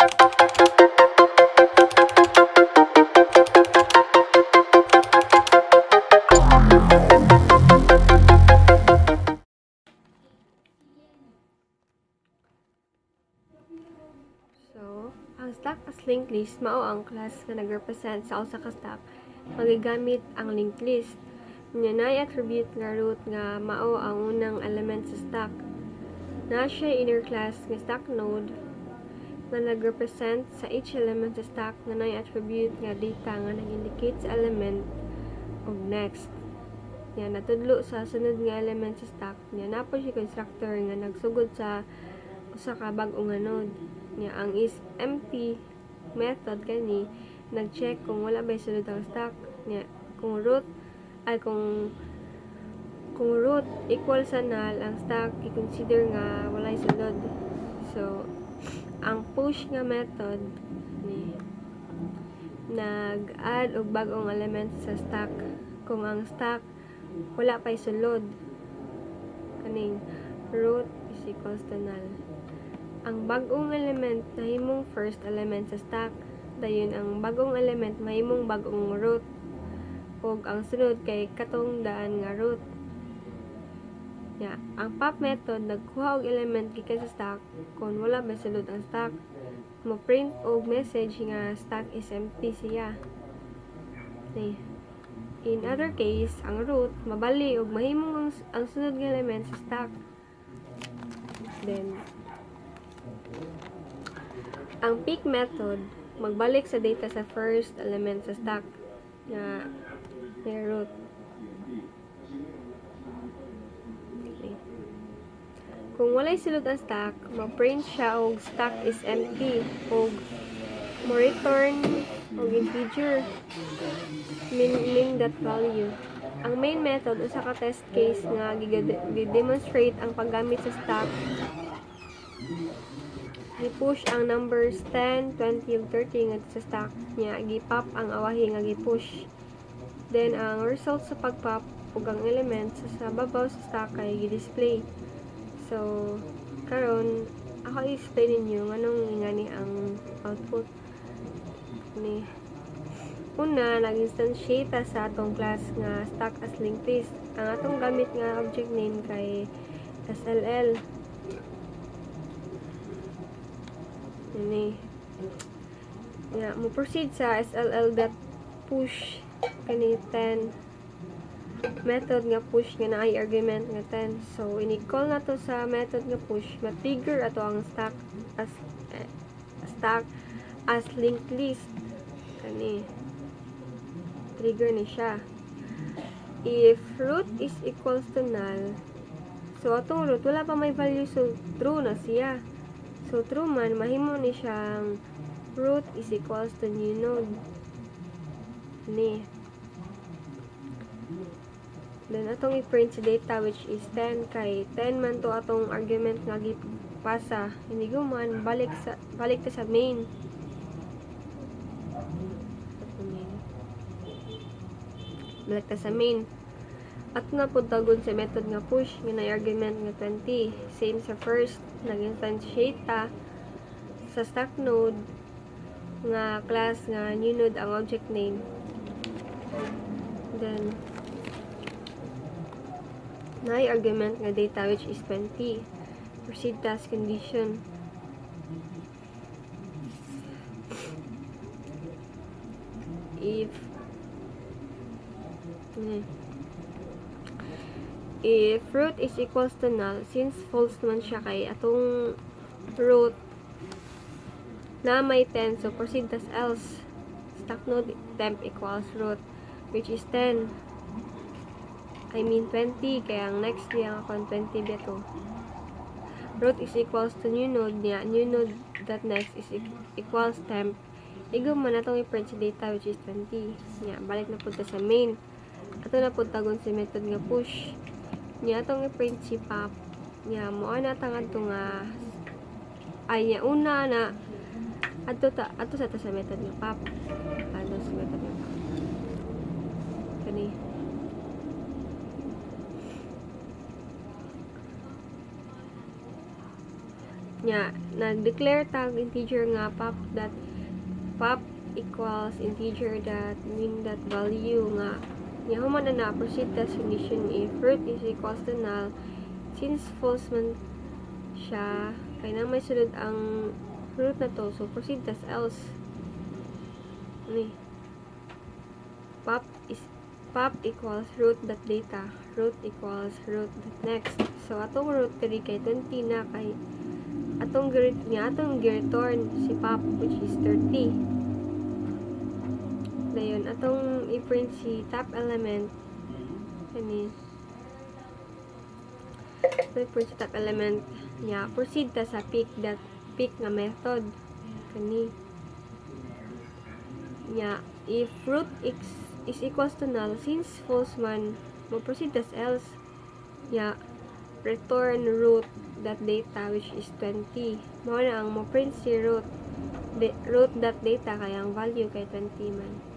So, ang stock as linked list mao ang class nga nagrepresent sa usa ka stock magigamit ang linked list. Nya nay attribute nga root nga mao ang unang element sa stock. Na siya inner class nga stock node nga nagrepresent sa each element sa stock nga nay attribute nga data nga nag-indicate sa element og next. Nya natudlo sa sunod nga element sa stock nya napo siya constructor nga nagsugod sa usa ka bag-o nga node. Nya ang is empty method kani nag-check kung wala bay sulod ang stock. Nya kung root equal sa null ang stock i-consider nga walay sulod. So ang push nga method ni nag-add og bag-ong element sa stock kung ang stock wala pay sulod. Kaning root is equals to null. Ang bagong element mahimong first element sa stock, dayon ang bagong element mahimong bagong root, ug ang sunod kay katong daan nga root. Ya, ang pop method nagkuha og element gikan sa stock kung wala ba sulod ang stock. Mo-print og message nga stock is empty siya. Okay. In other case, ang root mabali og mahimong ang sunod nga element sa stock. Then ang pick method magbalik sa data sa first element sa stock nga may root. Okay. Kung walay sulod ang stock, ma-print siya og stock is empty og mo-return og integer min that value. Ang main method usa ka test case nga gi-demonstrate ang paggamit sa stock. Gi-push ang numbers 10, 20, ug 30 nga sa stock niya. Gi-pop ang awahi nga gi-push. Then, ang result sa pag-pop ug ang elements sa babaw sa stock kay gi-display. So, karon ako i-explain ninyo nganong ingani ang output ni. Una, nag-instantiate sa atong class nga stock as linked list. Ang atong gamit nga object name kay SLL. Ini. Yeah, mo proceed sa SLL.push kani 10 method nga push nga naay argument nga 10. So ini-call nato sa method nga push, ma-trigger ato ang stock as linked list. Kani trigger ni siya. If root is equals to null, so atong root wala pa may value, so true na siya. So, true man, mahimo ni siyang root is equals to new node. Ni. Then, atong i-print sa data which is 10 kay 10 man to atong argument nga gipasa. Hindi man, balik ta sa main. Balik ta sa main. At nga po tagon sa method nga push nga na argument nga 20. Same sa first, nag-instantiate ta sa stock node nga class nga new node ang object name. Then na argument nga data which is 20. Proceed task condition. If root is equals to null, since false naman siya kay atong root na may 10, so proceed tas else. Stock node temp equals root, which is 10. I mean 20, kaya ang next niya akong 20 beto. Root is equals to new node niya. New node that next is equals temp. Igo man atong i-print sa data which is 20. Niya, balik na punta sa main. Ato na punta tagon sa method nga push. Niya atong i-print si pop. Niya mo ana tangad to nga ay niya una na ato sa method nga pop. Ato sa method nga pop. Kani. nya na-declare tag integer nga pop equals integer that mean that value nga nya human na proceed tas condition if root is equals to null since false man siya kay na may sulod ang root na to, so proceed tas else ni pop equals root dot data, root equals root dot next. So atong root 3 kay 20 na kay atong gi-return si pop which is 30. Dayon atong i-print si top element kani i-print si top element niya proceed ta sa pick nga method kani niya if root x is equals to null since false man mo proceed tas else niya return root that data which is 20 mo na ang mo print si root dot data kay ang value kay 20 man.